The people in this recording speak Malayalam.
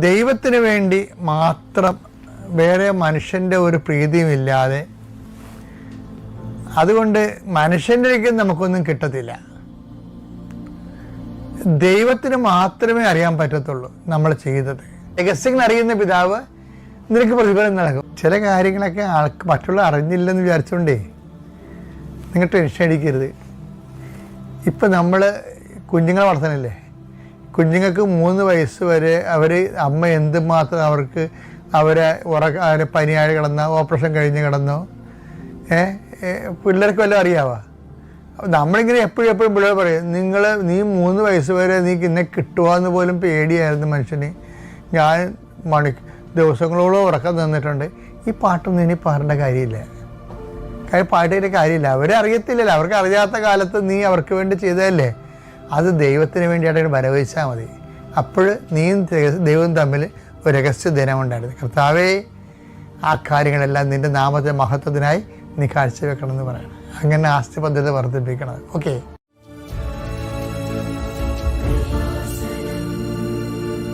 ദൈവത്തിന് വേണ്ടി മാത്രം വേറെ മനുഷ്യൻ്റെ ഒരു പ്രീതിയുമില്ലാതെ, അതുകൊണ്ട് മനുഷ്യൻ്റെ നമുക്കൊന്നും കിട്ടത്തില്ല. ദൈവത്തിന് മാത്രമേ അറിയാൻ പറ്റത്തുള്ളൂ നമ്മൾ ചെയ്തത്. രഹസ്യങ്ങൾ അറിയുന്ന പിതാവ് നിനക്ക് പ്രതിഫലം നൽകും. ചില കാര്യങ്ങളൊക്കെ ആൾക്ക് മറ്റുള്ള അറിഞ്ഞില്ലെന്ന് വിചാരിച്ചുകൊണ്ടേ നിങ്ങൾ ടെൻഷൻ അടിക്കരുത്. ഇപ്പം നമ്മൾ കുഞ്ഞുങ്ങളെ വളർത്തണല്ലേ, കുഞ്ഞുങ്ങൾക്ക് 3 വയസ്സ് വരെ അവർ അമ്മ എന്തുമാത്രം അവരെ പനിയായി കിടന്നോ, ഓപ്പറേഷൻ കഴിഞ്ഞ് കിടന്നോ, പിള്ളേർക്ക് വല്ലതും അറിയാവോ? നമ്മളിങ്ങനെ എപ്പോഴും പിള്ളേർ പറയും, നീ 3 വയസ്സ് വരെ നീക്ക് ഇന്നെ കിട്ടുവാന്ന് പോലും പേടിയായിരുന്നു മനുഷ്യന്. ഞാൻ ദിവസങ്ങളോളം ഉറക്കം തന്നിട്ടുണ്ട്. ഈ പാട്ടൊന്നും ഇനി പാടേണ്ട കാര്യമില്ല. പാട്ടിൻ്റെ കാര്യമില്ല. അവരെ അറിയത്തില്ലല്ലോ. അവർക്ക് അറിയാത്ത കാലത്ത് നീ അവർക്ക് വേണ്ടി ചെയ്തതല്ലേ. അത് ദൈവത്തിന് വേണ്ടിയായിട്ട് വരവഹിച്ചാൽ മതി. അപ്പോൾ നീയും ദൈവവും തമ്മിൽ ഒരു രഹസ്യ ദിനമുണ്ടായിരുന്നു. കർത്താവേ, ആ കാര്യങ്ങളെല്ലാം നിൻ്റെ നാമത്തെ മഹത്വത്തിനായി നീ കാഴ്ചവെക്കണമെന്ന് പറയണം. അങ്ങനെ ആസ്തി പദ്ധതി വർദ്ധിപ്പിക്കണം. ഓക്കെ.